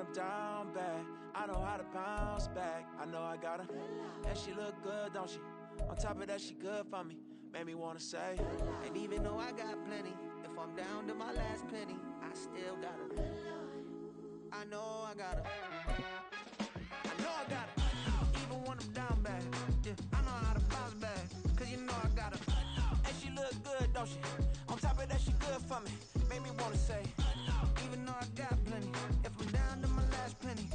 I'm down bad, I know how to bounce back. I know I got her, and she look good, don't she? On top of that, she good for me. Made me wanna say, and even though I got plenty, if I'm down to my last penny, I still got her. I know I got her. I know I got her. Even when I'm down bad, yeah, I know how to bounce back. Cause you know I got her. And she look good, don't she? On top of that, she good for me. Made me wanna say, even though I got plenty, if I'm down to my last penny.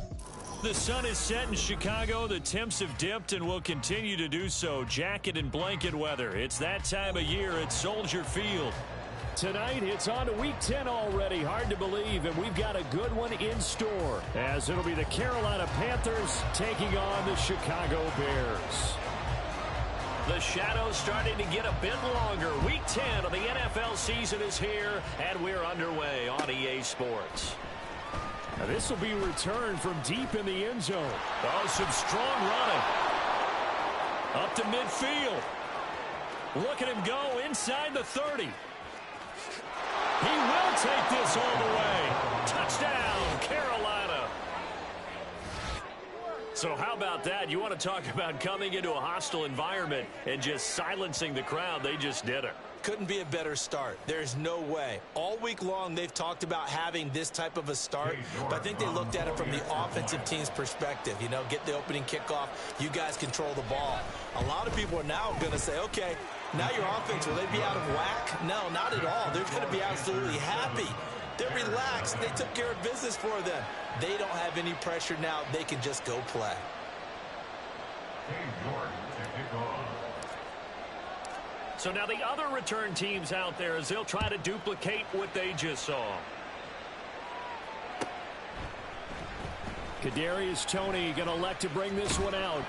The sun is set in Chicago. The temps have dipped and will continue to do so. Jacket and blanket weather. It's that time of year at Soldier Field. Tonight, it's on to Week 10 already. Hard to believe, and we've got a good one in store, as it'll be the Carolina Panthers taking on the Chicago Bears. The shadows starting to get a bit longer. Week 10 of the NFL season is here, and we're underway on EA Sports. Now this will be returned from deep in the end zone. Oh, some strong running. Up to midfield. Look at him go inside the 30. He will take this all the way. Touchdown, Carolina. So how about that? You want to talk about coming into a hostile environment and just silencing the crowd. They just did it. Couldn't be a better start. There's no way. All week long, they've talked about having this type of a start, but I think they looked at it from the offensive team's perspective. You know, get the opening kickoff. You guys control the ball. A lot of people are now going to say, okay, now your offense, will they be out of whack? No, not at all. They're going to be absolutely happy. They're relaxed. They took care of business for them. They don't have any pressure now. They can just go play. So now the other return teams out there, as they'll try to duplicate what they just saw. Kadarius Toney going to elect to bring this one out.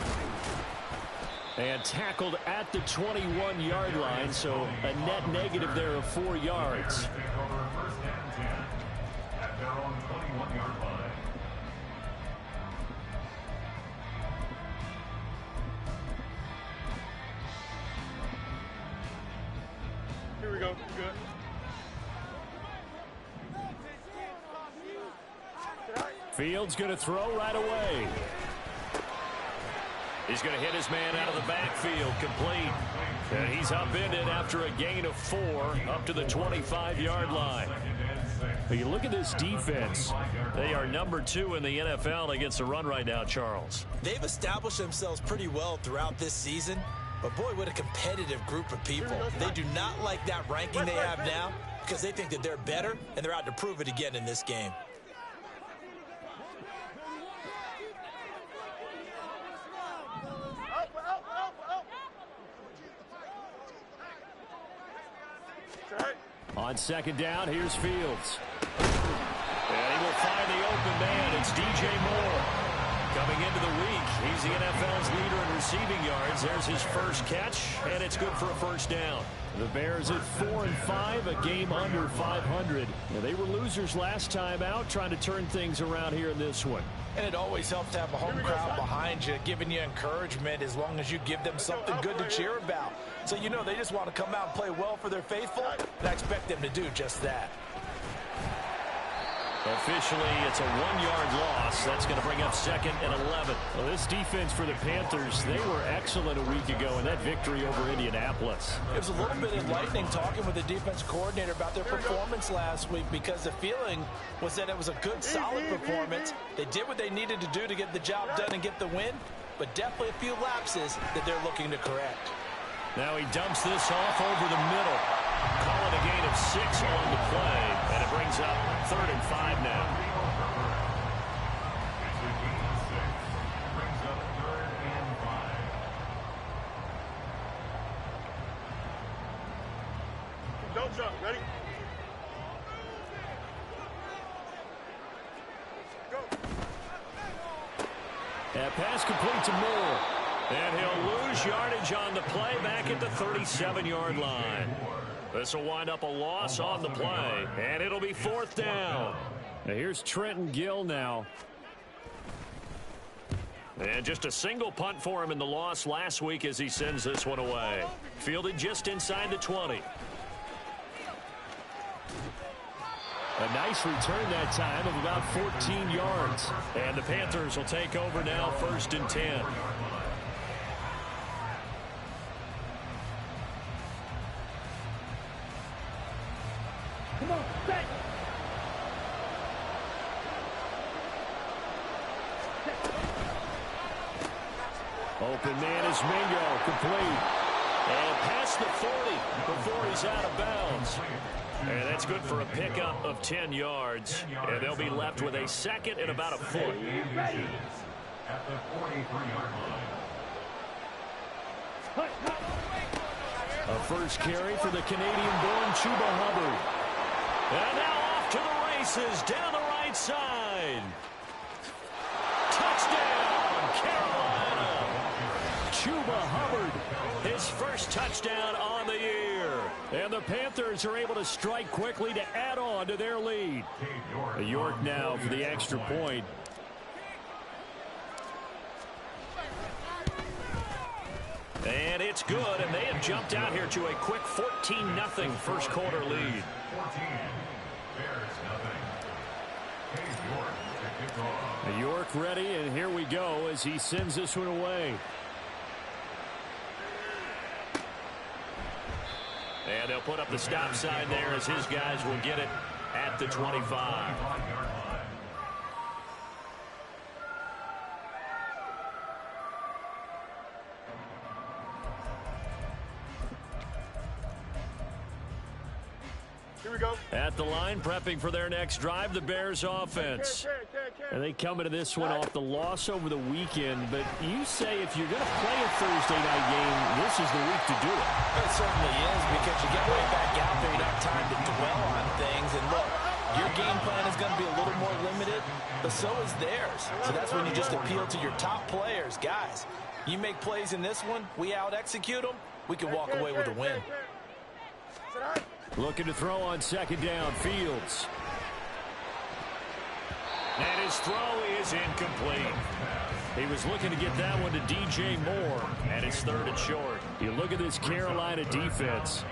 And tackled at the 21-yard line, so a net negative there of 4 yards. Here we go. Good. Fields going to throw right away. He's going to hit his man out of the backfield, complete. And he's upended after a gain of 4 up to the 25-yard line. But you look at this defense. They are number 2 in the NFL against the run right now, Charles. They've established themselves pretty well throughout this season. But, boy, what a competitive group of people. They do not like that ranking they have now because they think that they're better, and they're out to prove it again in this game. On second down, here's Fields. And he will find the open man. It's DJ Moore. Coming into the week, he's the NFL's leader in receiving yards. There's his first catch, and it's good for a first down. The Bears at 4-5, a game under 500. Now, they were losers last time out, trying to turn things around here in this one. And it always helps to have a home crowd behind you, giving you encouragement as long as you give them something good to cheer about. So, you know, they just want to come out and play well for their faithful, and I expect them to do just that. Officially, it's a 1-yard loss. That's going to bring up 2nd and 11. Well, this defense for the Panthers, they were excellent a week ago in that victory over Indianapolis. It was a little bit enlightening talking with the defense coordinator about their performance last week because the feeling was that it was a good, solid performance. They did what they needed to do to get the job done and get the win, but definitely a few lapses that they're looking to correct. Now he dumps this off over the middle. Call it a gain of 6 on the play, and it brings up 3rd and 5 now. Don't jump. Ready? Go. That pass complete to Moore. And he'll lose yardage on the play back at the 37-yard line. This will wind up a loss on the play, and it'll be 4th down. Now here's Trenton Gill now. And just a single punt for him in the loss last week as he sends this one away. Fielded just inside the 20. A nice return that time of about 14 yards. And the Panthers will take over now, 1st and 10. Come on, set. Open man is Mingo, complete. And past the 40 before he's out of bounds. And that's good for a pickup of 10 yards. And they'll be left with a second and about a foot. Ready. At the 43-yard line. A first carry for the Canadian-born Chuba Hubbard. And now off to the races down the right side. Touchdown, Carolina. Chuba Hubbard. His first touchdown on the year. And the Panthers are able to strike quickly to add on to their lead. York now for the extra point. And it's good, and they have jumped out here to a quick 14-0 first quarter lead. 14. Bears nothing. York ready, and here we go as he sends this one away. And they'll put up the stop sign there as his guys will get it at the 25. Here we go. At the line, prepping for their next drive, the Bears offense. And they come into this one off the loss over the weekend. But you say if you're going to play a Thursday night game, this is the week to do it. It certainly is, because you get right back out there. You don't have time to dwell on things. And look, your game plan is going to be a little more limited, but so is theirs. So that's when you just appeal to your top players. Guys, you make plays in this one, we out-execute them, we can walk away with a win. Looking to throw on second down, Fields. And his throw is incomplete. He was looking to get that one to DJ Moore. And it's 3rd and short. You look at this Carolina defense.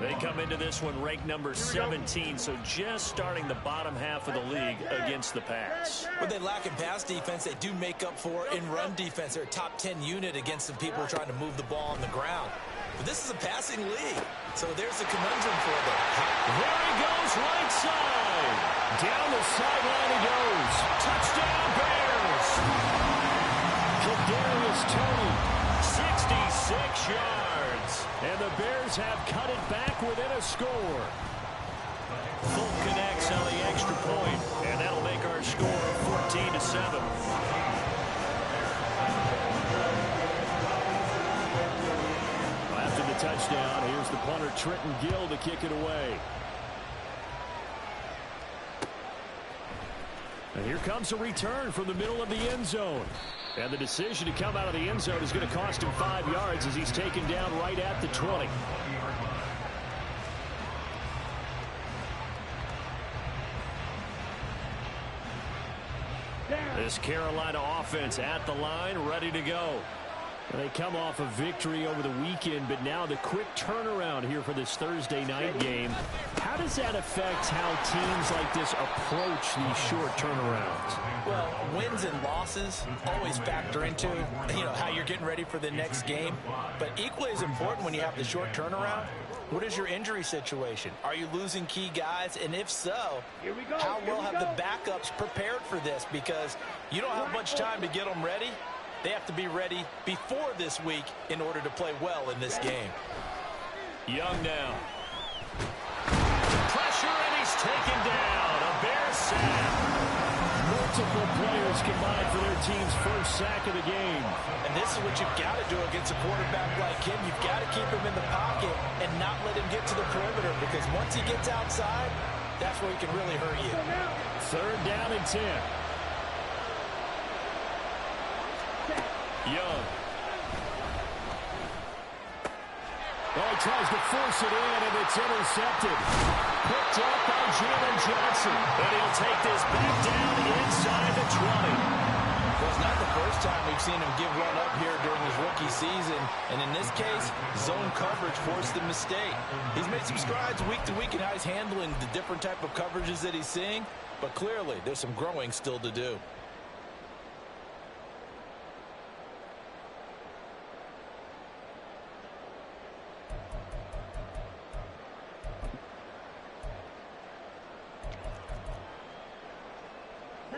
They come into this one ranked number 17, so just starting the bottom half of the league against the pass. What they lack in pass defense, they do make up for in run defense. They're a top 10 unit against some people trying to move the ball on the ground. But this is a passing league, so there's a conundrum for them. There he goes, right side. Down the sideline he goes. Touchdown, Bears. Kadarius Toney. 66 yards. And the Bears have cut it back within a score. Fulton connects on the extra point, and that'll make our score 14-7. After the touchdown, here's the punter Trenton Gill to kick it away. And here comes a return from the middle of the end zone. And the decision to come out of the end zone is going to cost him 5 yards as he's taken down right at the 20. This Carolina offense at the line, ready to go. And they come off a victory over the weekend, but now the quick turnaround here for this Thursday night game. How does that affect how teams like this approach these short turnarounds? Well, wins and losses always factor into, how you're getting ready for the next game. But equally as important when you have the short turnaround, what is your injury situation? Are you losing key guys? And if so, how well have the backups prepared for this? Because you don't have much time to get them ready. They have to be ready before this week in order to play well in this game. Young now. Pressure, and he's taken down. A Bear sack. Multiple players combined for their team's first sack of the game. And this is what you've got to do against a quarterback like him. You've got to keep him in the pocket and not let him get to the perimeter, because once he gets outside, that's where he can really hurt you. 3rd down and 10. Young. Oh, he tries to force it in, and it's intercepted. Picked up by Jalen Johnson. And he'll take this back down inside the 20. Well, it's not the first time we've seen him give one up here during his rookie season. And in this case, zone coverage forced the mistake. He's made some strides week to week in how he's handling the different type of coverages that he's seeing. But clearly, there's some growing still to do.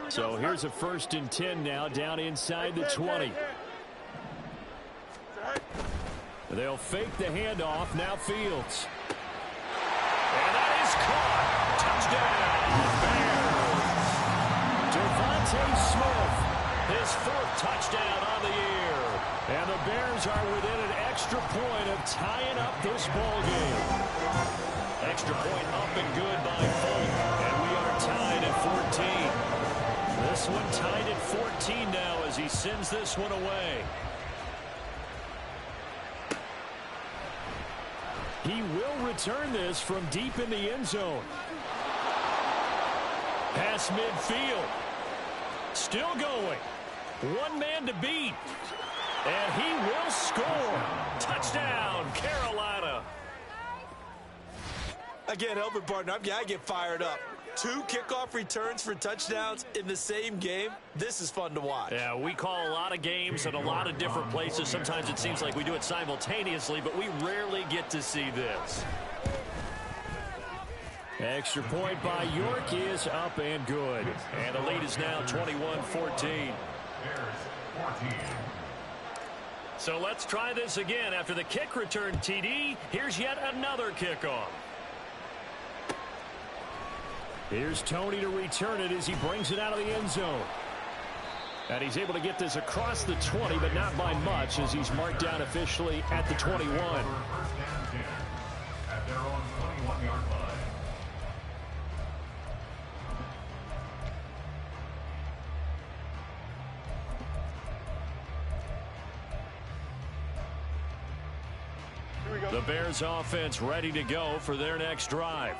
So here's a 1st and 10 now, down inside the 20. They'll fake the handoff. Now Fields. And that is caught. Touchdown, Bears. Devontae Smith, his 4th touchdown on the year. And the Bears are within an extra point of tying up this ball game. Extra point up and good by Folk. And we are tied at 14. This one tied at 14 now as he sends this one away. He will return this from deep in the end zone. Pass midfield. Still going. One man to beat. And he will score. Touchdown, Carolina. Again, help it, partner. I get fired up. 2 kickoff returns for touchdowns in the same game. This is fun to watch. Yeah, we call a lot of games in a lot of different places. Sometimes it seems like we do it simultaneously, but we rarely get to see this. Extra point by York is up and good. And the lead is now 21-14. So let's try this again. After the kick return TD, here's yet another kickoff. Here's Tony to return it as he brings it out of the end zone. And he's able to get this across the 20, but not by much as he's marked down officially at the 21. At their own 21-yard line. The Bears offense ready to go for their next drive.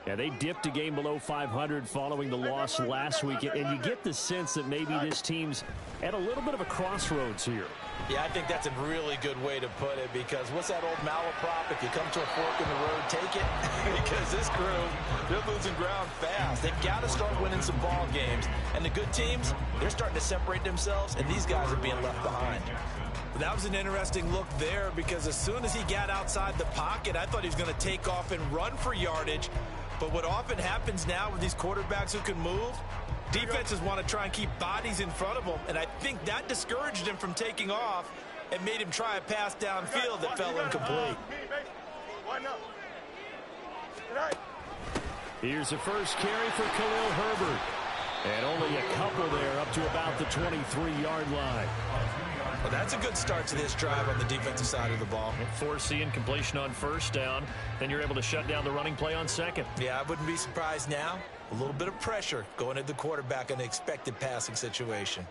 Yeah, they dipped a game below 500 following the loss last week, and you get the sense that maybe this team's at a little bit of a crossroads here. Yeah, I think that's a really good way to put it, because what's that old malaprop? If you come to a fork in the road, take it. Because this crew, they're losing ground fast. They've got to start winning some ball games. And the good teams, they're starting to separate themselves, and these guys are being left behind. That was an interesting look there, because as soon as he got outside the pocket, I thought he was going to take off and run for yardage. But what often happens now with these quarterbacks who can move, defenses want to try and keep bodies in front of them, and I think that discouraged him from taking off and made him try a pass downfield that fell incomplete. Here's the first carry for Khalil Herbert. And only a couple there up to about the 23-yard line. Well, that's a good start to this drive on the defensive side of the ball. Force the incompletion on 1st down. Then you're able to shut down the running play on 2nd. Yeah, I wouldn't be surprised now. A little bit of pressure going at the quarterback in an expected passing situation.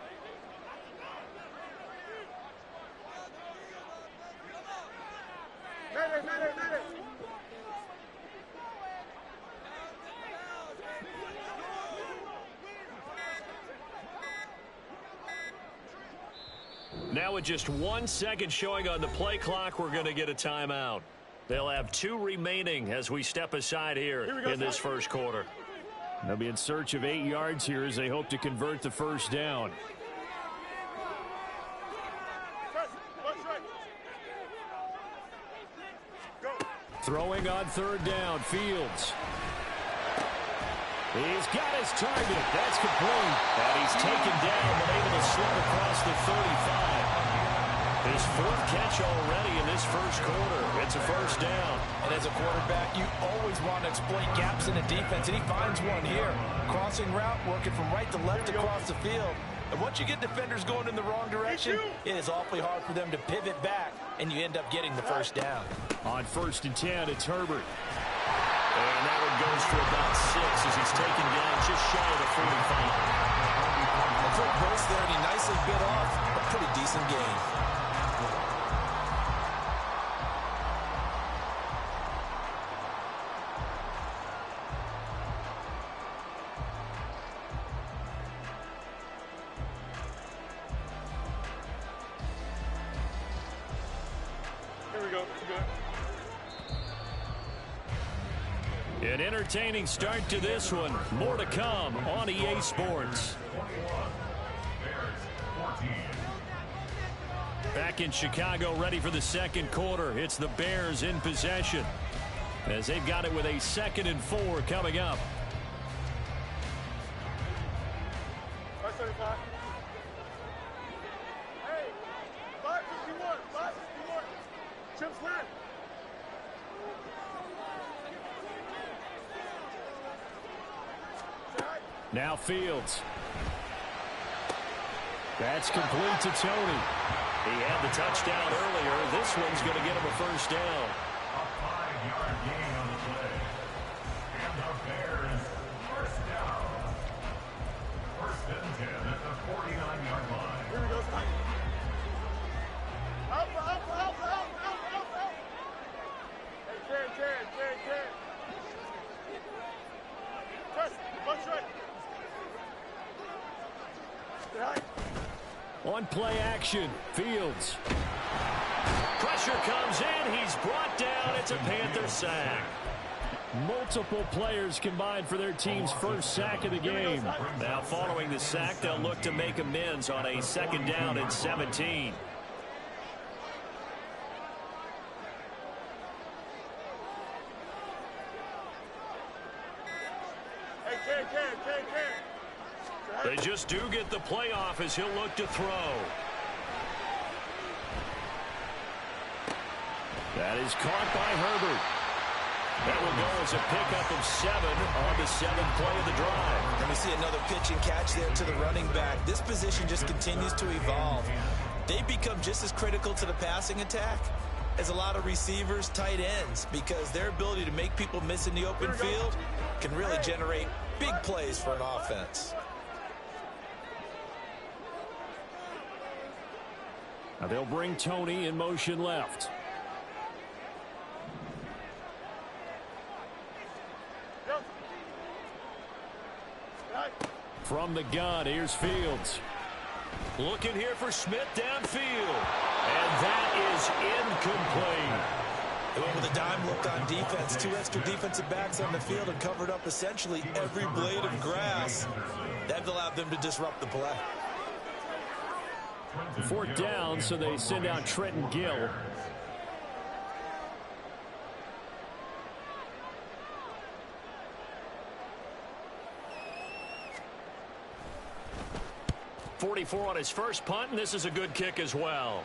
Now with just 1 second showing on the play clock, we're going to get a timeout. They'll have 2 remaining as we step aside here in this first quarter. They'll be in search of 8 yards here as they hope to convert the 1st down. Throwing on 3rd down, Fields. He's got his target. That's complete. And he's taken down but able to slip across the 35. His 4th catch already in this first quarter. It's a 1st down. And as a quarterback, you always want to exploit gaps in the defense, and he finds one here. Crossing route, working from right to left across the field. And once you get defenders going in the wrong direction, it is awfully hard for them to pivot back, and you end up getting the 1st down. On 1st and 10, it's Herbert. And that one goes for about 6 as he's taken down just shy of the 45. A quick burst there, and he nicely bit off a pretty decent gain. An entertaining start to this one. More to come on EA Sports. Back in Chicago, ready for the second quarter. It's the Bears in possession, as they've got it with a 2nd and 4 coming up. Hey, 551, 551. Chip's lit. Now Fields. That's complete to Tony. He had the touchdown earlier. This one's going to get him a first down. A 5-yard gain on the play. And the Bears first down. 1st and 10 at the 49-yard line. Here we go, Scott. Out. Hey, Jared. Press, punch right. Stay high. On play action, Fields. Pressure comes in. He's brought down. It's a Panther sack. Multiple players combined for their team's first sack of the game. Now following the sack, they'll look to make amends on a 2nd down and 17. Hey, Jared. They just do get the playoff as he'll look to throw. That is caught by Herbert. That will go as a pickup of 7 on the 7th play of the drive. And we see another pitch and catch there to the running back. This position just continues to evolve. They become just as critical to the passing attack as a lot of receivers, tight ends, because their ability to make people miss in the open field can really generate big plays for an offense. Now they'll bring Tony in motion left. From the gun, here's Fields. Looking here for Smith downfield. And that is incomplete. They went with a dime look on defense. 2 extra defensive backs on the field and covered up essentially every blade of grass. That allowed them to disrupt the play. 4th down, so they send out Trenton Gill. .44 on his first punt, and this is a good kick as well.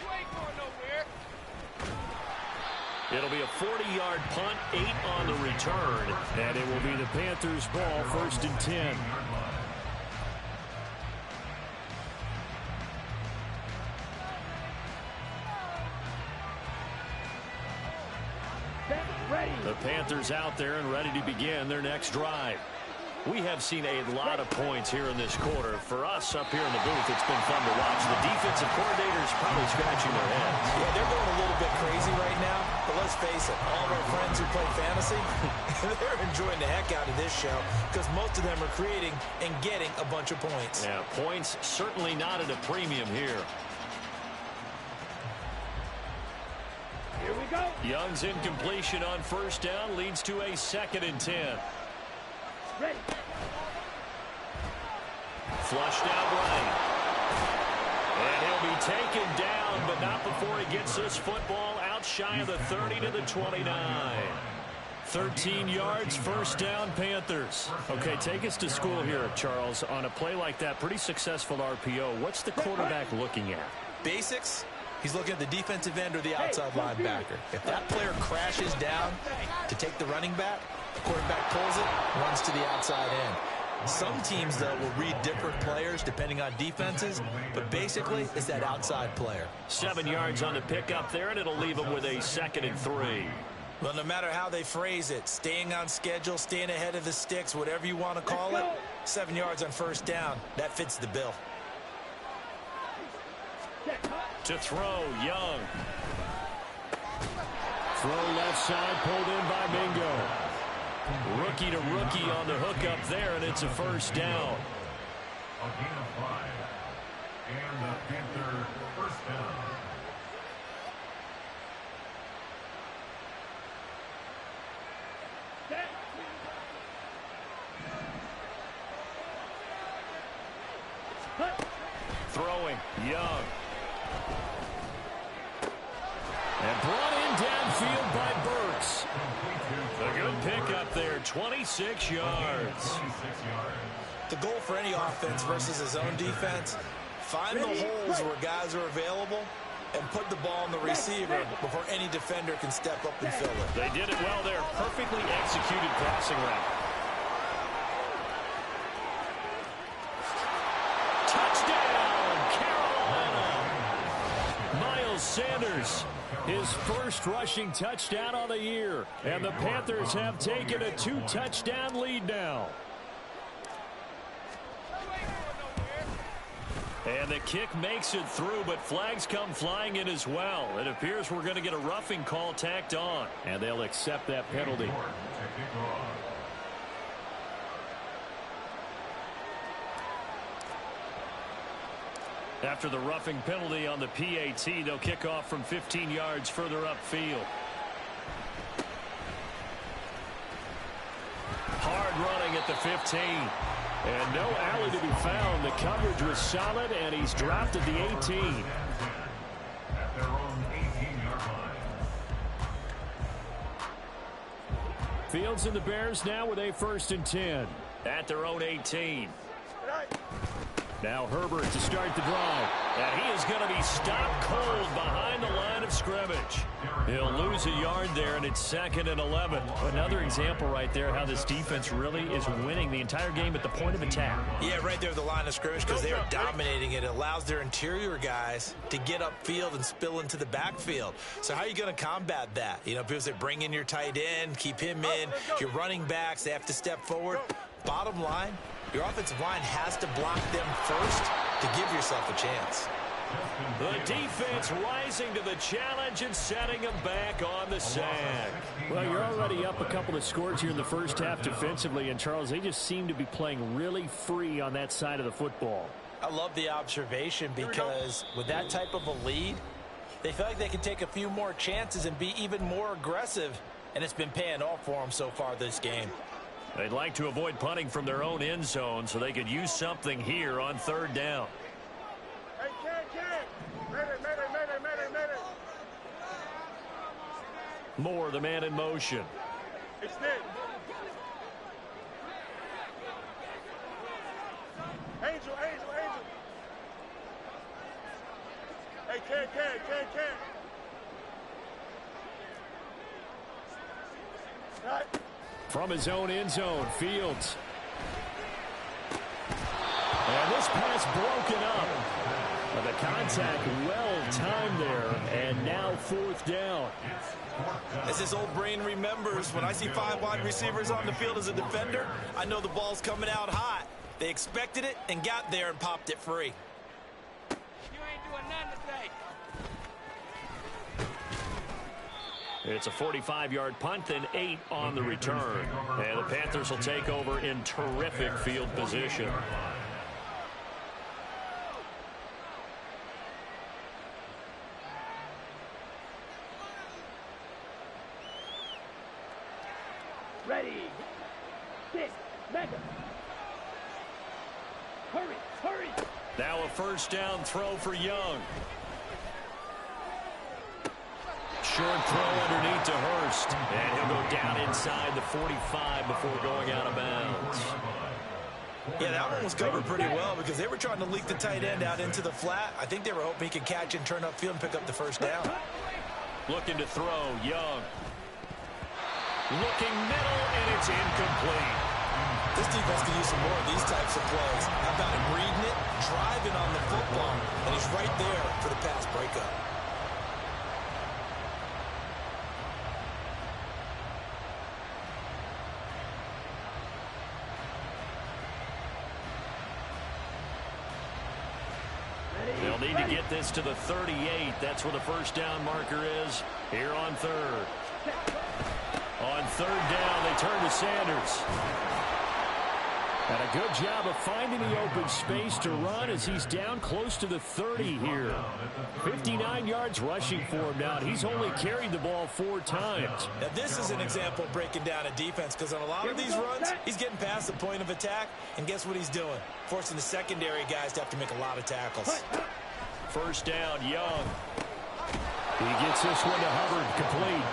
You ain't going nowhere. It'll be a 40-yard punt, 8 on the return, and it will be the Panthers' ball, 1st and 10. The Panthers out there and ready to begin their next drive. We have seen a lot of points here in this quarter. For us up here in the booth, it's been fun to watch. The defensive coordinators probably scratching their heads. Yeah, they're going a little bit crazy right now, but let's face it, all of our friends who play fantasy, they're enjoying the heck out of this show because most of them are creating and getting a bunch of points. Yeah, points certainly not at a premium here. Here we go. Young's incompletion on 1st down leads to a 2nd and 10. Ready. Flushed out right. And he'll be taken down, but not before he gets this football out shy of the 30 to the 29. 13 yards, 1st down, Panthers. Okay, take us to school here, Charles. On a play like that, pretty successful RPO. What's the quarterback looking at? Basics. He's looking at the defensive end or the outside linebacker. If that player crashes down to take the running back, the quarterback pulls it, runs to the outside end. Some teams, though, will read different players depending on defenses, but basically it's that outside player. 7 yards on the pickup there, and it'll leave him with a 2nd and 3. Well, no matter how they phrase it, staying on schedule, staying ahead of the sticks, whatever you want to call it, 7 yards on 1st down, that fits the bill. To throw, Young. Throw left side, pulled in by Mingo. Rookie to rookie on the hook up there, and it's a 1st down. A gain of 5. And the Panther 1st down. Set. Throwing, Young. And brought in downfield by Burks. A good pickup there, 26 yards. The goal for any offense versus his own defense, find the holes where guys are available and put the ball on the receiver before any defender can step up and fill it. They did it well there. Perfectly executed crossing route. Touchdown, Carolina! Miles Sanders, his first rushing touchdown on the year. And the Panthers have taken a 2-touchdown lead now. And the kick makes it through, but flags come flying in as well. It appears we're going to get a roughing call tacked on, and they'll accept that penalty. After the roughing penalty on the PAT, they'll kick off from 15 yards further upfield. Hard running at the 15. And no alley to be found. The coverage was solid, and he's dropped at the 18. At their own 18-yard line. Fields and the Bears now with a 1st and 10. At their own 18. Now Herbert to start the drive. And he is going to be stopped cold behind the line of scrimmage. He'll lose a yard there, and it's 2nd and 11. Another example right there how this defense really is winning the entire game at the point of attack. Yeah, right there at the line of scrimmage because they are dominating it. It allows their interior guys to get upfield and spill into the backfield. So how are you going to combat that? You know, people say bring in your tight end, keep him in. Your running backs, they have to step forward. Bottom line, your offensive line has to block them first to give yourself a chance. The defense rising to the challenge and setting them back on the sack. Well, you're already up a couple of scores here in the first half defensively, and Charles, they just seem to be playing really free on that side of the football. I love the observation because with that type of a lead, they feel like they can take a few more chances and be even more aggressive, and it's been paying off for them so far this game. They'd like to avoid punting from their own end zone so they could use something here on 3rd down. Hey, Ken. Mayday. Moore, the man in motion. Extend. Angel. Hey, Ken. Right. From his own end zone, Fields. And this pass broken up. But the contact well timed there, and now 4th down. As his old brain remembers, when I see 5 wide receivers on the field as a defender, I know the ball's coming out hot. They expected it and got there and popped it free. You ain't doing nothing today. It's a 45-yard punt and 8 on the return. And the Panthers will take over in terrific field position. Ready. Sit. Mega. Hurry. Now a 1st down throw for Young. Short throw underneath to Hurst. And he'll go down inside the 45 before going out of bounds. Yeah, that one was covered pretty well because they were trying to leak the tight end out into the flat. I think they were hoping he could catch and turn upfield and pick up the 1st down. Looking to throw, Young. Looking middle, and it's incomplete. This defense can use some more of these types of plays. How about him reading it, driving on the football, and he's right there for the pass breakup. They'll need to get this to the 38. That's where the 1st down marker is here on 3rd. On 3rd down, they turn to Sanders. And a good job of finding the open space to run as he's down close to the 30 here. 59 yards rushing for him now. He's only carried the ball 4 times. Now, this is an example of breaking down a defense because on a lot of these runs, he's getting past the point of attack, and guess what he's doing? Forcing the secondary guys to have to make a lot of tackles. First down, Young. He gets this one to Hubbard, complete.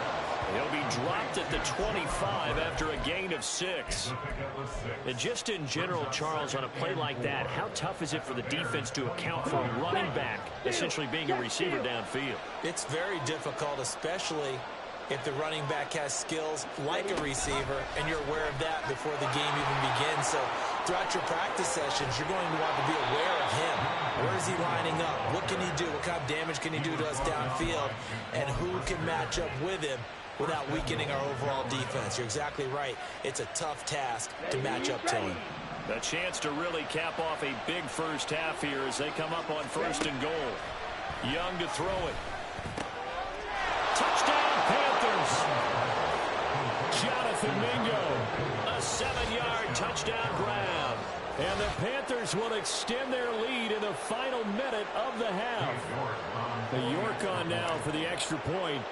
He'll be dropped at the 25 after a gain of 6. And just in general, Charles, on a play like that, how tough is it for the defense to account for a running back essentially being a receiver downfield? It's very difficult, especially if the running back has skills like a receiver, and you're aware of that before the game even begins. So throughout your practice sessions, you're going to want to be aware of him. Where is he lining up? What can he do? What kind of damage can he do to us downfield? And who can match up with him without weakening our overall defense? You're exactly right. It's a tough task to match up to him. A chance to really cap off a big first half here as they come up on 1st and goal. Young to throw it. Touchdown, Panthers. Jonathan Mingo, a 7-yard touchdown grab. And the Panthers will extend their lead in the final minute of the half. The York on now for the extra point.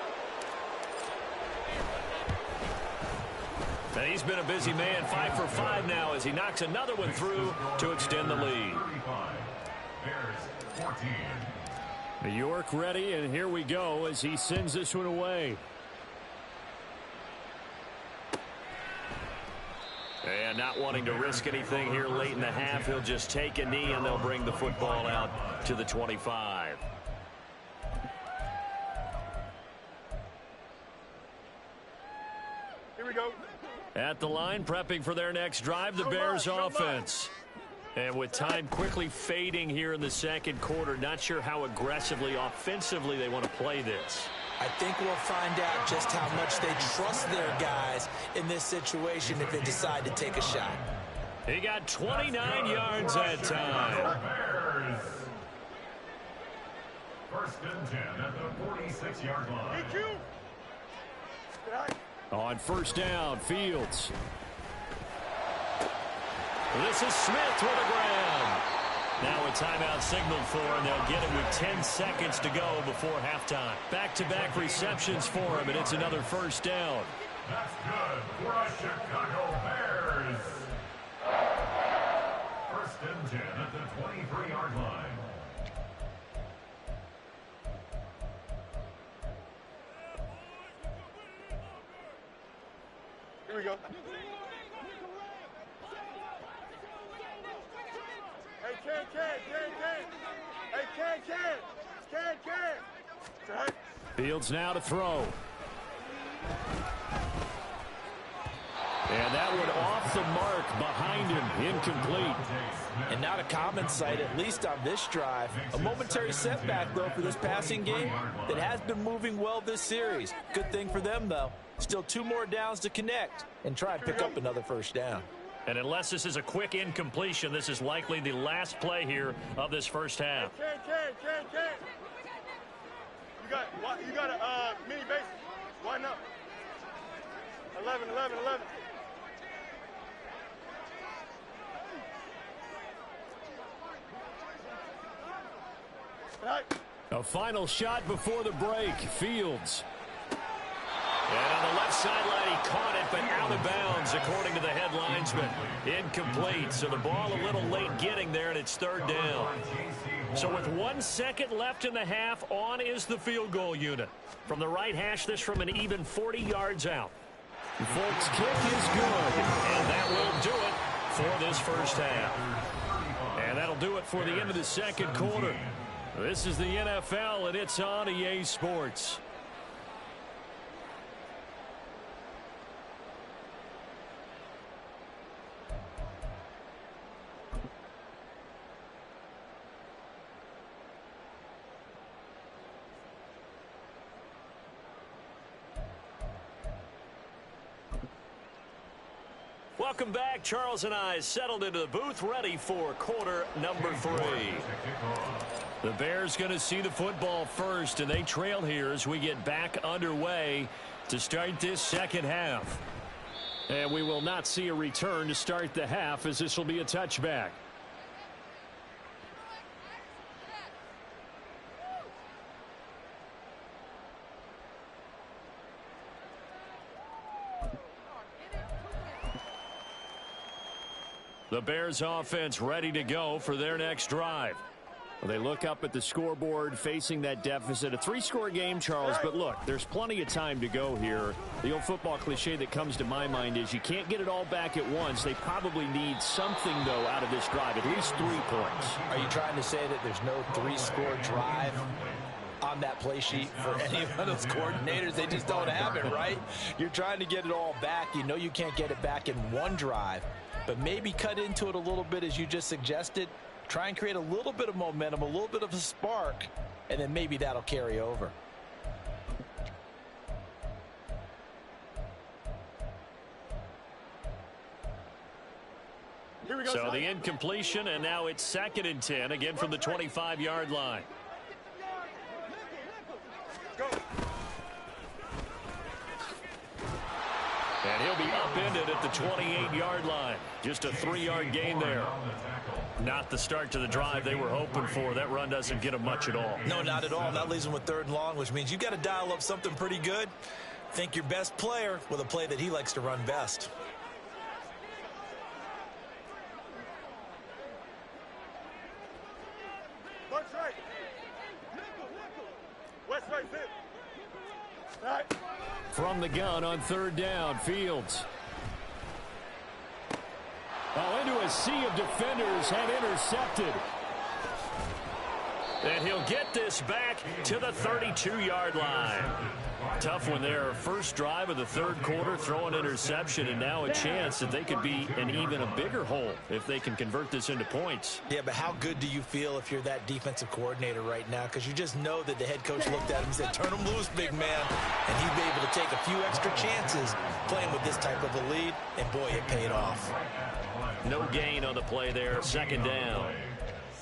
And he's been a busy man, 5 for 5 now as he knocks another one through to extend the lead. New York ready, and here we go as he sends this one away. And not wanting to risk anything here late in the half, he'll just take a knee and they'll bring the football out to the 25. Here we go. At the line, prepping for their next drive, the Bears offense. And with time quickly fading here in the second quarter, not sure how aggressively, offensively they want to play this. I think we'll find out just how much they trust their guys in this situation if they decide to take a shot. He got 29 yards that time. 1st and 10 at the 46-yard line. On 1st down, Fields. This is Smith with a grab. Now a timeout signaled for, and they'll get it with 10 seconds to go before halftime. Back-to-back receptions for him, and it's another 1st down. That's good for the Chicago Bears. 1st and 10 at the 23-yard line. Here we go. Hey, Ken. Fields now to throw. And that one off the mark behind him, incomplete. And not a common sight, at least on this drive. A momentary setback, though, for this passing game that has been moving well this series. Good thing for them, though. Still 2 more downs to connect and try and pick up another 1st down. And unless this is a quick incompletion, this is likely the last play here of this first half. Ken. You got a mini base. Why not? 11. Right. A final shot before the break. Fields. And on the left sideline, he caught it, but out of bounds, according to the head linesman. Incomplete, so the ball a little late getting there, and it's 3rd down. So with 1 second left in the half, on is the field goal unit. From the right hash, this from an even 40 yards out. Folks, kick is good, and that will do it for this first half. And that'll do it for the end of the second quarter. This is the NFL, and it's on EA Sports. Welcome back. Charles and I settled into the booth, ready for quarter number 3. The Bears going to see the football first, and they trail here as we get back underway to start this second half. And we will not see a return to start the half, as this will be a touchback. The Bears offense ready to go for their next drive. Well, they look up at the scoreboard facing that deficit. A 3-score game, Charles, but look, there's plenty of time to go here. The old football cliche that comes to my mind is you can't get it all back at once. They probably need something, though, out of this drive, at least 3 points. Are you trying to say that there's no 3-score drive on that play sheet for any of those coordinators? They just don't have it, right? You're trying to get it all back. You know you can't get it back in one drive, but maybe cut into it a little bit as you just suggested. Try and create a little bit of momentum, a little bit of a spark, and then maybe that'll carry over. Here we go. So the incompletion, and now it's 2nd and 10, again from the 25-yard line. And he'll be upended at the 28-yard line. Just a 3-yard gain there. Not the start to the drive they were hoping for. That run doesn't get them much at all. No, not at all. That leaves them with 3rd and long, which means you've got to dial up something pretty good. Think your best player with a play that he likes to run best. West right. West right, sit. Right. From the gun on 3rd down, Fields. Oh, into a sea of defenders, and intercepted. And he'll get this back to the 32-yard line. Tough one there. First drive of the 3rd quarter, throw an interception, and now a chance that they could be in even a bigger hole if they can convert this into points. Yeah, but how good do you feel if you're that defensive coordinator right now? Because you just know that the head coach looked at him and said, turn him loose, big man. And he'd be able to take a few extra chances playing with this type of a lead, and boy, it paid off. No gain on the play there, 2nd down.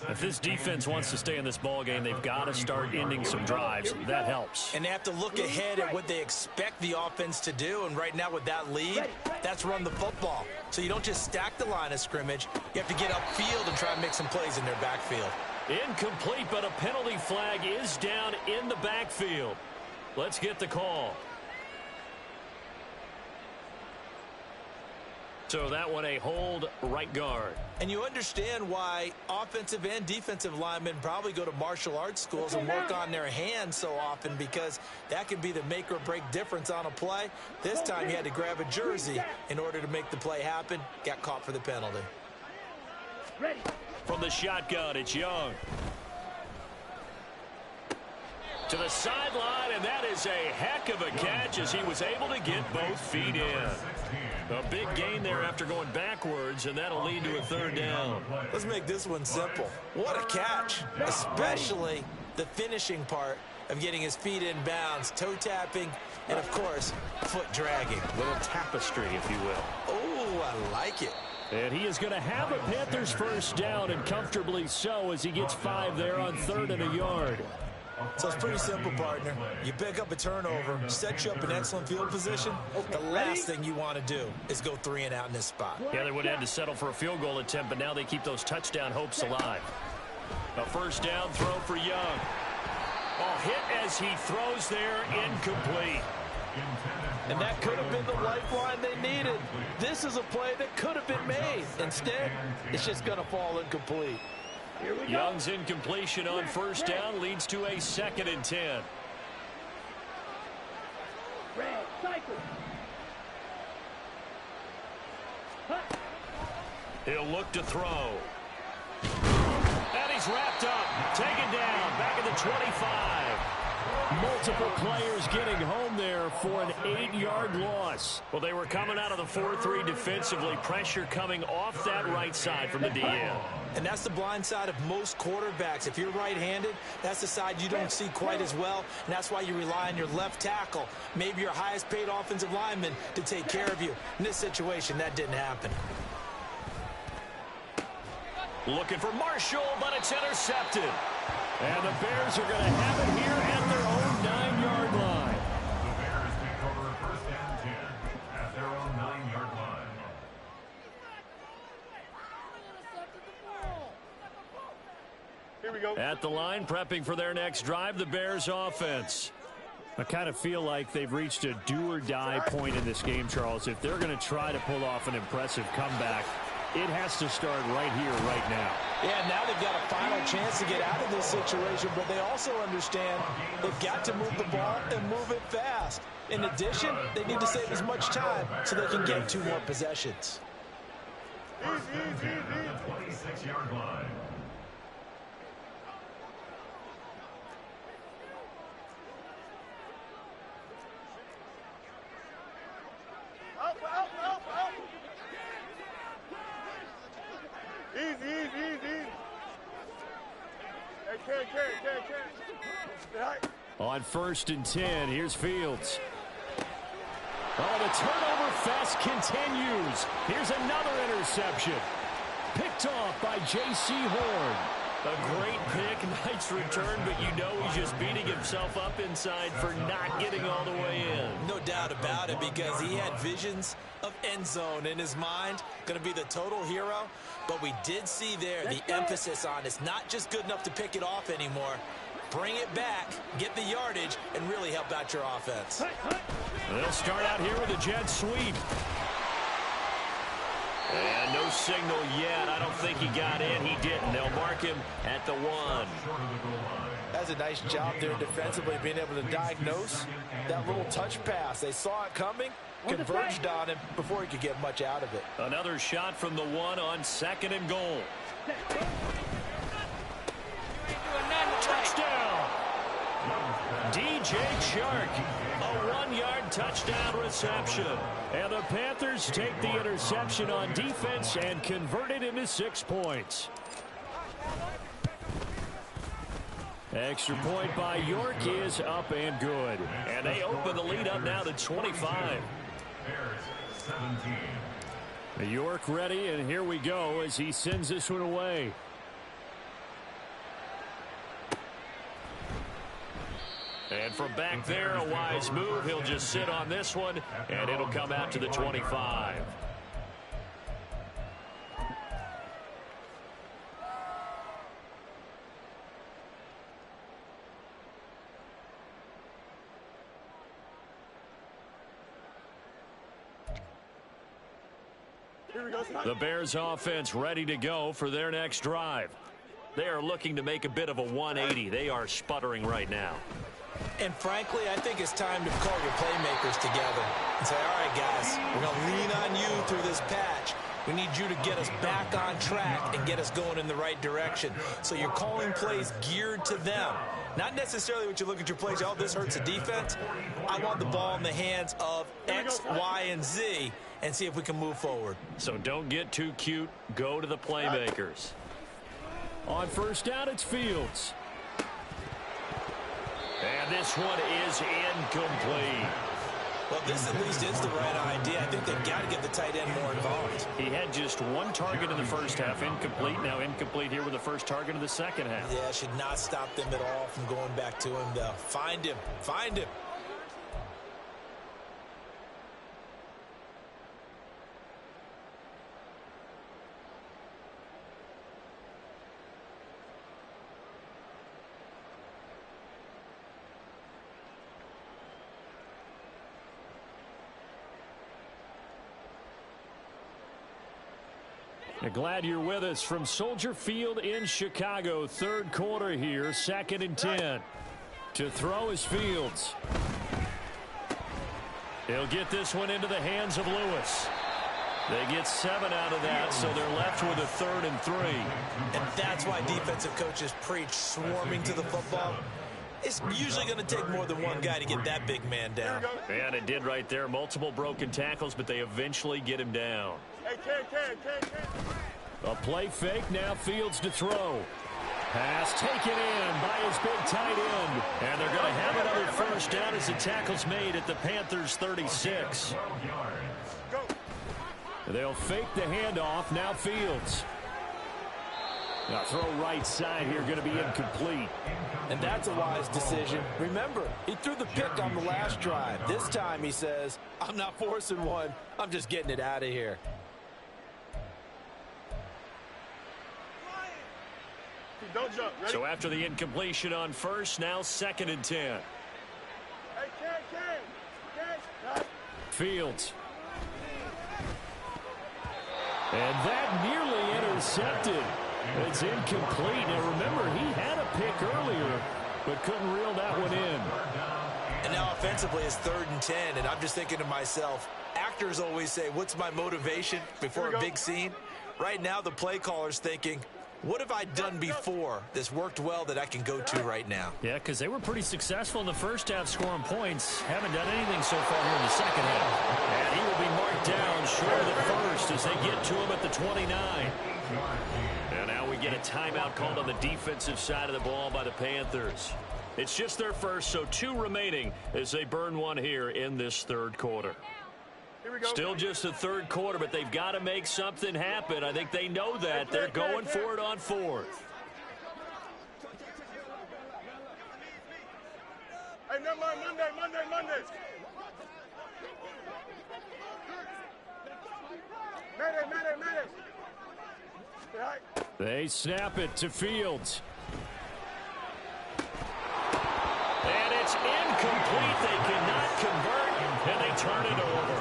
If this defense wants to stay in this ball game, they've got to start ending some drives. That helps. And they have to look ahead at what they expect the offense to do. And right now with that lead, that's run the football. So you don't just stack the line of scrimmage. You have to get upfield and try and make some plays in their backfield. Incomplete, but a penalty flag is down in the backfield. Let's get the call. So that one, a hold, right guard. And you understand why offensive and defensive linemen probably go to martial arts schools and work on their hands so often, because that can be the make or break difference on a play. This time he had to grab a jersey in order to make the play happen. Got caught for the penalty. Ready. From the shotgun, it's Young. To the sideline, and that is a heck of a catch as he was able to get both feet in. A big gain there after going backwards, and that'll lead to a 3rd down. Let's make this one simple. What a catch, especially the finishing part of getting his feet in bounds, toe tapping, and of course, foot dragging. A little tapestry, if you will. Oh, I like it. And he is going to have a Panthers 1st down, and comfortably so, as he gets 5 there on 3rd and a yard. So it's pretty simple, partner. You pick up a turnover, set you up in excellent field position. The last thing you want to do is go 3 and out in this spot. Yeah, they would have had to settle for a field goal attempt, but now they keep those touchdown hopes alive. A 1st down throw for Young. Oh, hit as he throws there, incomplete. And that could have been the lifeline they needed. This is a play that could have been made. Instead, it's just going to fall incomplete. Young's incompletion on 1st down leads to a 2nd and 10. He'll look to throw. And he's wrapped up. Taken down. Back at the 25. Multiple players getting home there for an 8-yard loss. Well, they were coming out of the 4-3 defensively. Pressure coming off that right side from the DN. And that's the blind side of most quarterbacks. If you're right-handed, that's the side you don't see quite as well. And that's why you rely on your left tackle, maybe your highest-paid offensive lineman, to take care of you. In this situation, that didn't happen. Looking for Marshall, but it's intercepted. And the Bears are going to have it here at their own 9-yard line. The Bears take over 1st and 10 at their own 9-yard line. Here we go. At the line, prepping for their next drive, the Bears offense. I kind of feel like they've reached a do-or-die point in this game, Charles. If they're going to try to pull off an impressive comeback, it has to start right here, right now. Yeah, now they've got a final chance to get out of this situation, but they also understand they've got to move the ball and move it fast. In addition, they need to save as much time so they can get 2 more possessions. At the 26-yard line. Up. Easy. Hey, carry. On 1st and 10, here's Fields. Oh, the turnover fest continues. Here's another interception. Picked off by J.C. Horn. A great pick, nice return, but you know he's just beating himself up inside for not getting all the way in. No doubt about it, because he had visions of end zone in his mind. Going to be the total hero. But we did see there the emphasis on it's not just good enough to pick it off anymore. Bring it back, get the yardage, and really help out your offense. They'll start out here with a jet sweep. And no signal yet. I don't think he got in. He didn't. They'll mark him at the 1. That's a nice job there defensively, being able to diagnose that little touch pass. They saw it coming, converged on him before he could get much out of it. Another shot from the 1 on 2nd and goal. Touchdown! DJ Chark, a 1-yard touchdown reception. And the Panthers take the interception on defense and convert it into 6 points. Extra point by York is up and good. And they open the lead up now to 25. Bears 17. York ready, and here we go as he sends this one away. And from back there, a wise move. He'll just sit on this one, and it'll come out to the 25. The Bears offense ready to go for their next drive. They are looking to make a bit of a 180. They are sputtering right now. And frankly, I think it's time to call your playmakers together and say, all right, guys, we're going to lean on you through this patch. We need you to get us back on track and get us going in the right direction. So you're calling plays geared to them. Not necessarily what you look at your plays, oh, this hurts the defense. I want the ball in the hands of X, Y, and Z and see if we can move forward. So don't get too cute. Go to the playmakers. On 1st down, it's Fields. And this one is incomplete. Well, this at least is the right idea. I think they've got to get the tight end more involved. He had just 1 target in the first half, incomplete. Now incomplete here with the first target of the second half. Yeah, should not stop them at all from going back to him, though. Find him. Find him. Glad you're with us from Soldier Field in Chicago. 3rd quarter here, 2nd and 10. To throw is Fields. He'll get this one into the hands of Lewis. They get 7 out of that, so they're left with a 3rd and 3. And that's why defensive coaches preach swarming to the football. It's usually going to take more than one guy to get that big man down. And it did right there. Multiple broken tackles, but they eventually get him down. Hey, A play fake, now Fields to throw. Pass taken in by his big tight end. And they're going to have another 1st down as the tackle's made at the Panthers' 36. They'll fake the handoff, now Fields. Now throw right side here, going to be incomplete. And that's a wise decision. Remember, he threw the pick on the last drive. This time he says, I'm not forcing one. I'm just getting it out of here. Don't jump. Ready? So after the incompletion on first, now 2nd and 10. Hey, Ken. Fields. And that nearly intercepted. It's incomplete. Now remember, he had a pick earlier, but couldn't reel that one in. And now offensively it's 3rd and 10, and I'm just thinking to myself, actors always say, what's my motivation before a big scene? Right now the play caller's thinking, what have I done before that's worked well that I can go to right now? Yeah, because they were pretty successful in the first half scoring points. Haven't done anything so far here in the second half. And he will be marked down short of the first as they get to him at the 29. And now we get a timeout called on the defensive side of the ball by the Panthers. It's just their first, so 2 remaining as they burn one here in this 3rd quarter. Still just the 3rd quarter, but they've got to make something happen. I think they know that. They're going for it on 4th. Hey, never mind. Monday. Mayday. They snap it to Fields. And it's incomplete. They cannot convert, and they turn it over.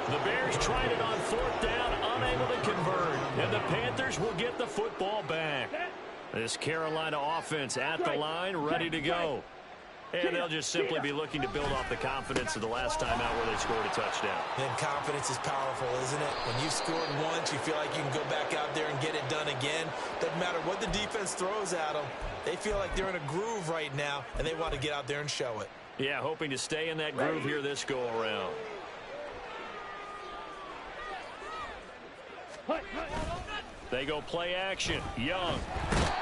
The Bears tried it on 4th down, unable to convert. And the Panthers will get the football back. This Carolina offense at the line, ready to go. And they'll just simply be looking to build off the confidence of the last time out where they scored a touchdown. And confidence is powerful, isn't it? When you've scored once, you feel like you can go back out there and get it done again. Doesn't matter what the defense throws at them. They feel like they're in a groove right now, and they want to get out there and show it. Yeah, hoping to stay in that groove here this go-around. They go play action. Young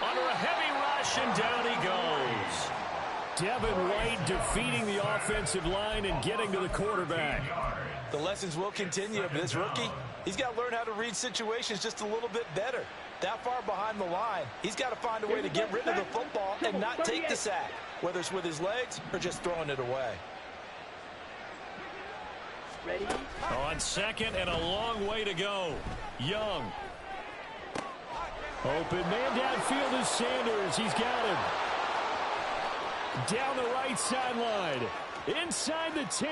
under a heavy rush, and down he goes. Devin White defeating the offensive line and getting to the quarterback. The lessons will continue, but this rookie, he's got to learn how to read situations just a little bit better. That far behind the line, he's got to find a way to get rid of the football and not take the sack, whether it's with his legs or just throwing it away. Ready? On 2nd and a long way to go. Young. Open man downfield is Sanders. He's got him. Down the right sideline. Inside the 10.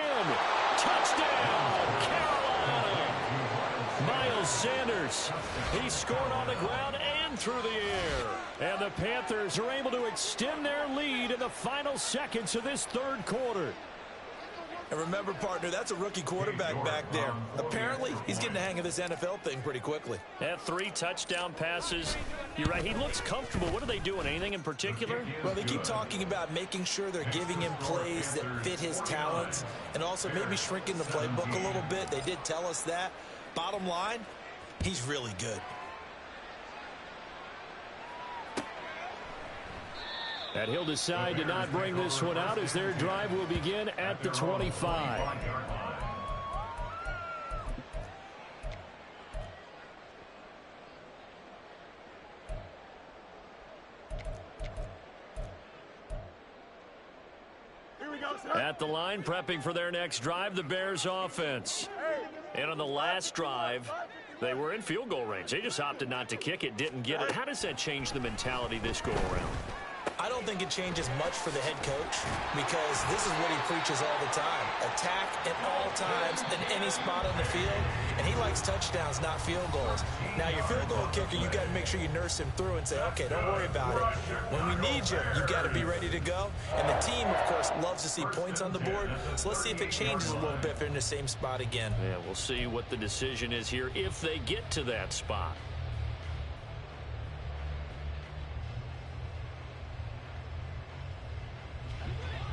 Touchdown, Carolina. Miles Sanders. He scored on the ground and through the air. And the Panthers are able to extend their lead in the final seconds of this 3rd quarter. And remember, partner, that's a rookie quarterback back there. Apparently, he's getting the hang of this NFL thing pretty quickly. Had 3 touchdown passes. You're right, he looks comfortable. What are they doing? Anything in particular? Well, they keep talking about making sure they're giving him plays that fit his talents and also maybe shrinking the playbook a little bit. They did tell us that. Bottom line, he's really good. And he'll decide to not bring this one out as their drive will begin at the 25. Here we go, sir. At the line, prepping for their next drive, the Bears offense. And on the last drive, they were in field goal range. They just opted not to kick it, didn't get it. How does that change the mentality this go-around? I don't think it changes much for the head coach because this is what he preaches all the time. Attack at all times in any spot on the field, and he likes touchdowns, not field goals. Now, your field goal kicker, you got to make sure you nurse him through and say, okay, don't worry about it. When we need you, you got to be ready to go. And the team, of course, loves to see points on the board, so let's see if it changes a little bit if they're in the same spot again. Yeah, we'll see what the decision is here if they get to that spot.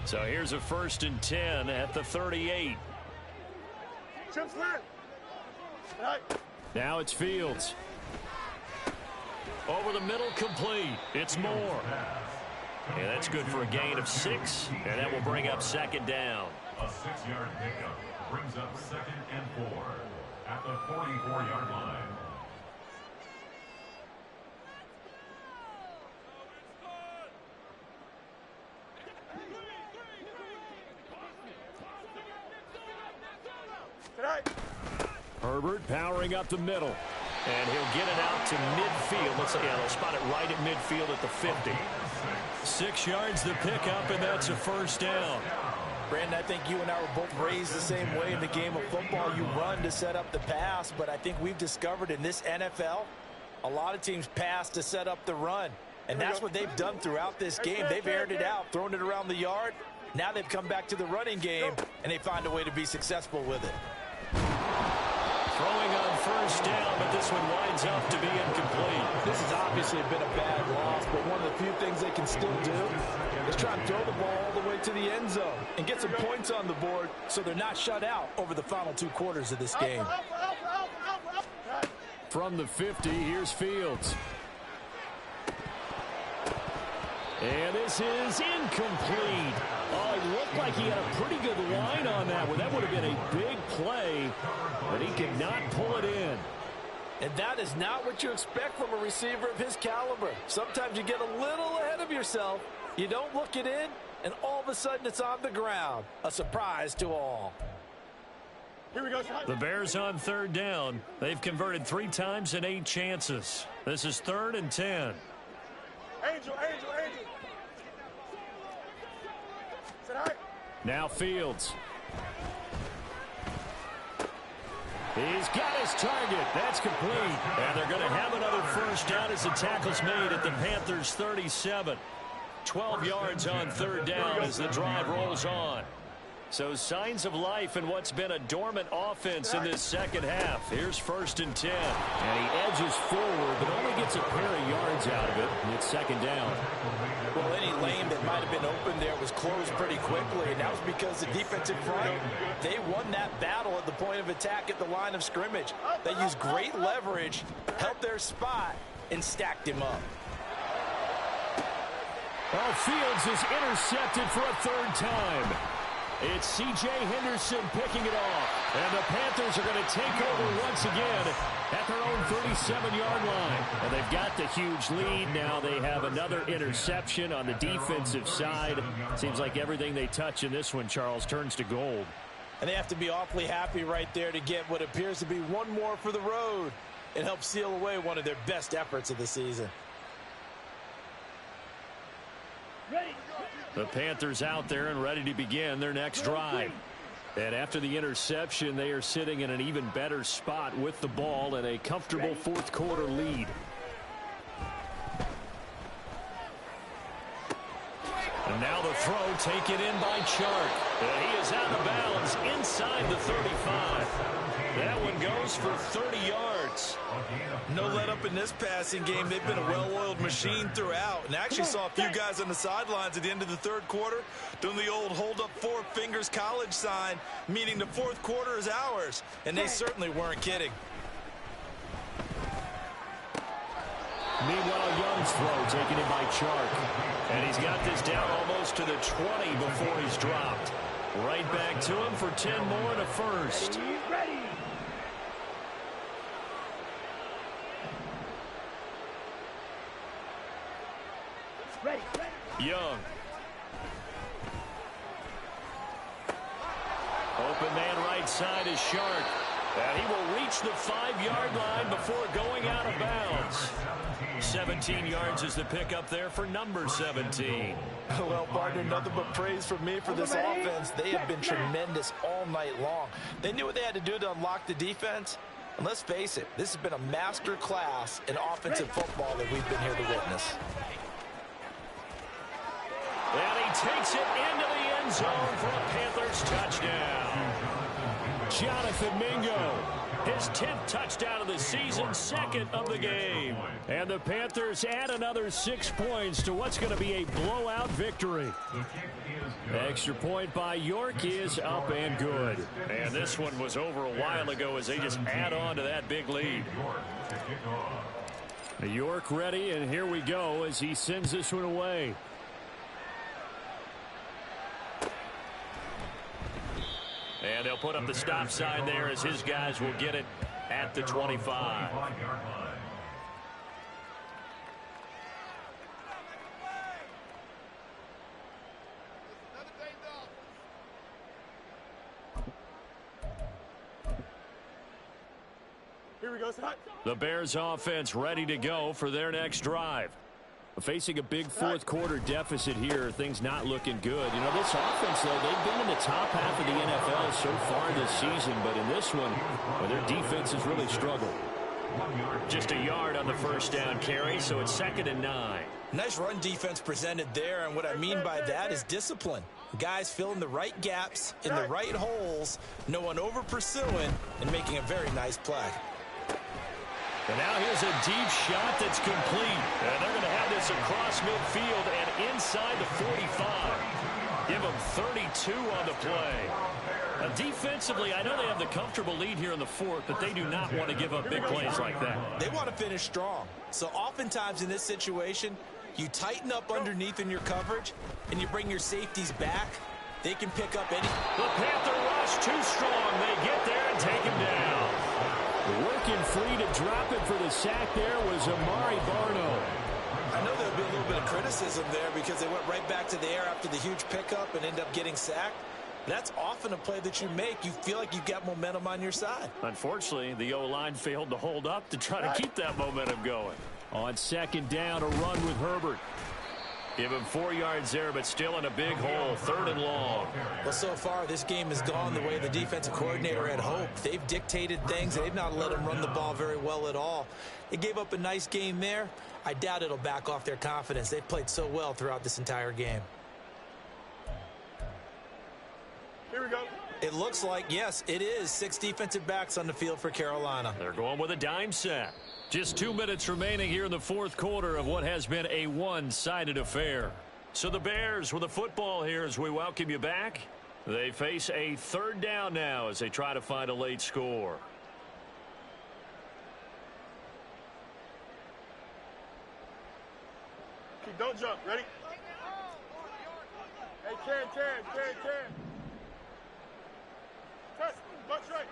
So here's a 1st and 10 at the 38. Now it's Fields. Over the middle, complete. It's Moore. And that's good for a gain of 6, and that will bring up 2nd down. A 6-yard pickup brings up 2nd and 4 at the 44-yard line. Herbert powering up the middle. And he'll get it out to midfield. Let's say, yeah, they'll spot it right at midfield at the 50. 6 yards the pickup, and that's a first down. Brandon, I think you and I were both raised the same way in the game of football. You run to set up the pass, but I think we've discovered in this NFL, a lot of teams pass to set up the run. And that's what they've done throughout this game. They've aired it out, thrown it around the yard. Now they've come back to the running game, and they find a way to be successful with it. Throwing on first down, but this one winds up to be incomplete. This has obviously been a bad loss, but one of the few things they can still do is try and throw the ball all the way to the end zone and get some points on the board so they're not shut out over the final 2 quarters of this game. From the 50, here's Fields. And this is incomplete. Oh, it looked like he had a pretty good line on that one. That would have been a big play, but he could not pull it in. And that is not what you expect from a receiver of his caliber. Sometimes you get a little ahead of yourself. You don't look it in, and all of a sudden it's on the ground. A surprise to all. Here we go. The Bears on third down. They've converted 3 times in 8 chances. This is 3rd and 10. Angel. Sit high. Now Fields. He's got his target. That's complete. And they're going to have another first down as the tackle's made at the Panthers' 37. 12 yards on third down as the drive rolls on. So signs of life in what's been a dormant offense in this second half. Here's 1st and 10. And he edges forward, but only gets a pair of yards out of it. And it's 2nd down. Well, any lane that might have been open there was closed pretty quickly, and that was because the defensive front, they won that battle at the point of attack at the line of scrimmage. They used great leverage, held their spot, and stacked him up. Well, Fields is intercepted for a 3rd time. It's C.J. Henderson picking it off. And the Panthers are going to take over once again at their own 37-yard line. And they've got the huge lead. Now they have another interception on the defensive side. Seems like everything they touch in this one, Charles, turns to gold. And they have to be awfully happy right there to get what appears to be one more for the road. It helps seal away one of their best efforts of the season. The Panthers out there and ready to begin their next drive. And after the interception, they are sitting in an even better spot with the ball and a comfortable 4th quarter lead. And now the throw taken in by Chark. And he is out of bounds inside the 35. That one goes for 30 yards. No let up in this passing game. They've been a well-oiled machine throughout. And I actually saw a few guys on the sidelines at the end of the 3rd quarter doing the old hold up 4 fingers college sign, meaning the 4th quarter is ours. And they certainly weren't kidding. Meanwhile, Young's throw taken in by Chark. And he's got this down almost to the 20 before he's dropped. Right back to him for 10 more and a first. Ready. Young. Open man right side is Shark. And he will reach the 5-yard line before going out of bounds. 17 yards is the pickup there for number 17. Well, partner, nothing but praise from me for this offense. They have been tremendous all night long. They knew what they had to do to unlock the defense. And let's face it, this has been a master class in offensive football that we've been here to witness. And he takes it into the end zone for a Panthers touchdown. Jonathan Mingo, his 10th touchdown of the season, 2nd of the game. And the Panthers add another 6 points to what's going to be a blowout victory. Extra point by York is up and good. And this one was over a while ago as they just add on to that big lead. York ready, and here we go as he sends this one away. And they'll put up the stop sign there as his guys will get it at the 25. Here Here we go. The Bears offense ready to go for their next drive. Facing a big fourth quarter deficit here, things not looking good. You know, this offense, though, they've been in the top half of the NFL so far this season, but in this one, well, their defense has really struggled. Just a yard on the first down carry, so it's 2nd and 9. Nice run defense presented there, and what I mean by that is discipline. Guys filling the right gaps in the right holes, no one over pursuing, and making a very nice play. And now here's a deep shot that's complete. And they're going to have this across midfield and inside the 45. Give them 32 on the play. Defensively, I know they have the comfortable lead here in the fourth, but they do not want to give up big plays like that. They want to finish strong. So oftentimes in this situation, you tighten up underneath in your coverage, and you bring your safeties back. They can pick up any. The Panther rush too strong. They get there and take him down. Working free to drop it for the sack there was Amari Barno. I know there'll be a little bit of criticism there because they went right back to the air after the huge pickup and end up getting sacked. That's often a play that you make. You feel like you've got momentum on your side. Unfortunately, the O-line failed to hold up to try to keep that momentum going. On 2nd down, a run with Herbert. Give him 4 yards there, but still in a big hole. 3rd and long. Well, so far, this game has gone the way the defensive coordinator had hoped. They've dictated things. They've not let him run the ball very well at all. They gave up a nice game there. I doubt it'll back off their confidence. They've played so well throughout this entire game. Here we go. It looks like, yes, it is 6 defensive backs on the field for Carolina. They're going with a dime set. Just 2 minutes remaining here in the fourth quarter of what has been a one-sided affair. So the Bears with the football here as we welcome you back. They face a 3rd down now as they try to find a late score. Don't jump. Ready? Hey, Ken. Test. Butt right.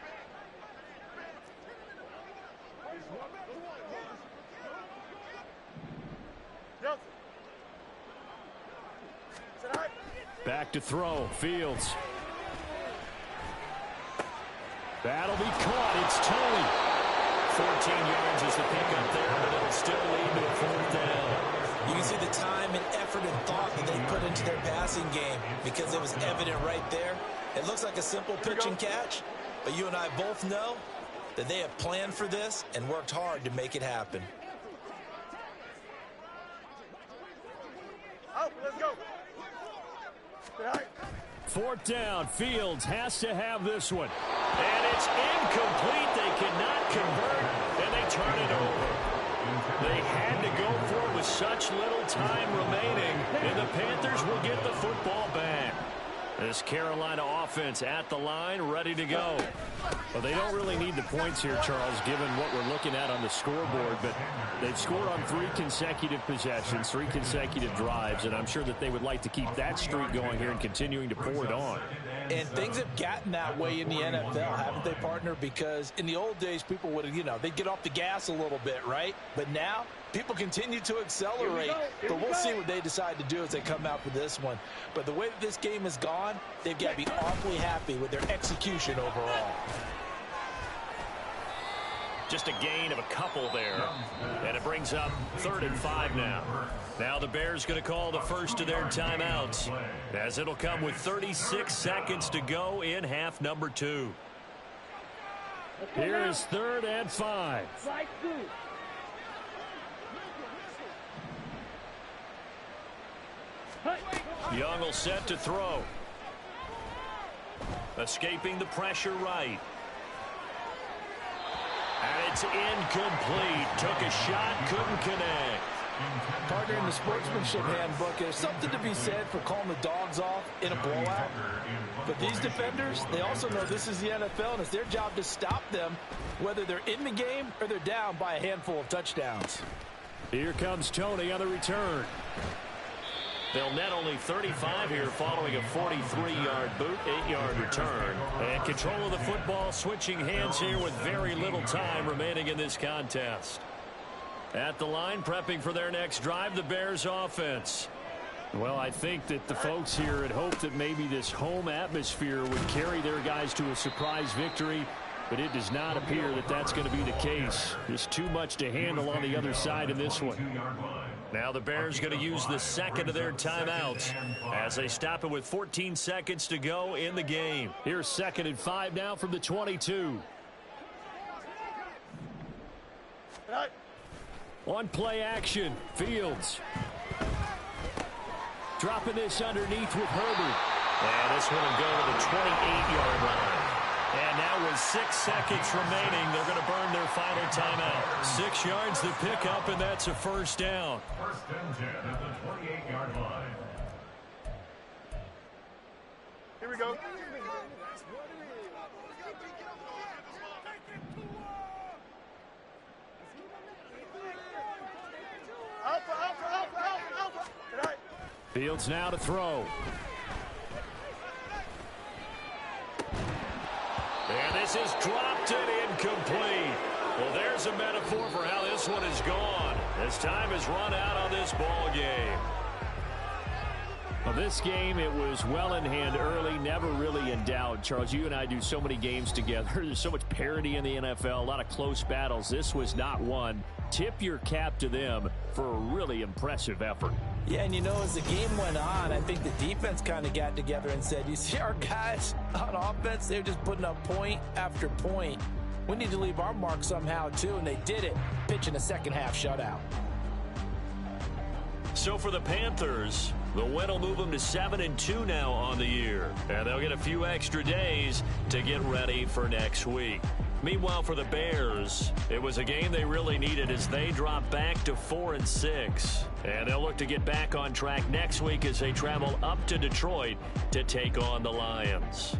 Back to throw. Fields. That'll be caught. It's Tony. 14 yards is the pickup there, but it'll still lead to a 4th down. You can see the time and effort and thought that they put into their passing game because it was evident right there. It looks like a simple pitch and catch, but you and I both know that they have planned for this and worked hard to make it happen. Out, let's go. 4th down. Fields has to have this one. And it's incomplete. They cannot convert, and they turn it over. They had to go for it with such little time remaining, and the Panthers will get the football back. This Carolina offense at the line, ready to go. Well, they don't really need the points here, Charles, given what we're looking at on the scoreboard, but they've scored on 3 consecutive possessions, 3 consecutive drives, and I'm sure that they would like to keep that streak going here and continuing to pour it on. And things have gotten that way in the NFL, haven't they, partner? Because in the old days, people would, they'd get off the gas a little bit, right? But now, people continue to accelerate. But we'll see what they decide to do as they come out for this one. But the way that this game has gone, they've got to be awfully happy with their execution overall. Just a gain of a couple there. And it brings up 3rd and 5 now. Now the Bears going to call the first of their timeouts, as it'll come with 36 seconds to go in half number 2. Here is 3rd and 5. Young will set to throw. Escaping the pressure right. And it's incomplete. Took a shot, couldn't connect. Partner, in the sportsmanship handbook, there's something to be said for calling the dogs off in a blowout. But these defenders, they also know this is the NFL, and it's their job to stop them, whether they're in the game or they're down by a handful of touchdowns. Here comes Tony on the return. They'll net only 35 here following a 43-yard boot, 8-yard return. And control of the football switching hands here with very little time remaining in this contest. At the line, prepping for their next drive, the Bears offense. Well, I think that the folks here had hoped that maybe this home atmosphere would carry their guys to a surprise victory. but it does not appear that that's going to be the case. There's too much to handle on the other side in this one. Now the Bears going to use the second of their timeouts as they stop it with 14 seconds to go in the game. Here's 2nd and 5 now from the 22. On play action, Fields. Dropping this underneath with Herbert. And this one will go to the 28-yard line. And now with 6 seconds remaining, they're going to burn their final timeout. 6 yards to pick up, and that's a first down. 1st and 10 at the 28-yard line. Here we go. Alpha. Fields now to throw. And this is dropped and incomplete. Well, there's a metaphor for how this one is gone. As time has run out on this ball game. Well, this game, it was well in hand early, never really in doubt. Charles, you and I do so many games together. There's so much parity in the NFL, a lot of close battles. This was not one. Tip your cap to them for a really impressive effort. Yeah, and as the game went on, I think the defense kind of got together and said, you see our guys on offense, they're just putting up point after point. We need to leave our mark somehow, too, and they did it, pitching a second-half shutout. So for the Panthers, the win will move them to 7-2 now on the year. And they'll get a few extra days to get ready for next week. Meanwhile, for the Bears, it was a game they really needed as they drop back to 4-6. And they'll look to get back on track next week as they travel up to Detroit to take on the Lions.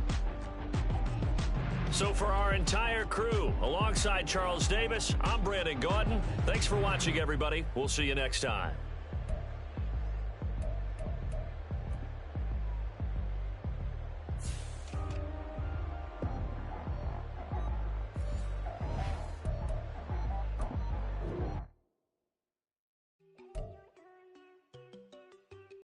So for our entire crew, alongside Charles Davis, I'm Brandon Gaudin. Thanks for watching, everybody. We'll see you next time.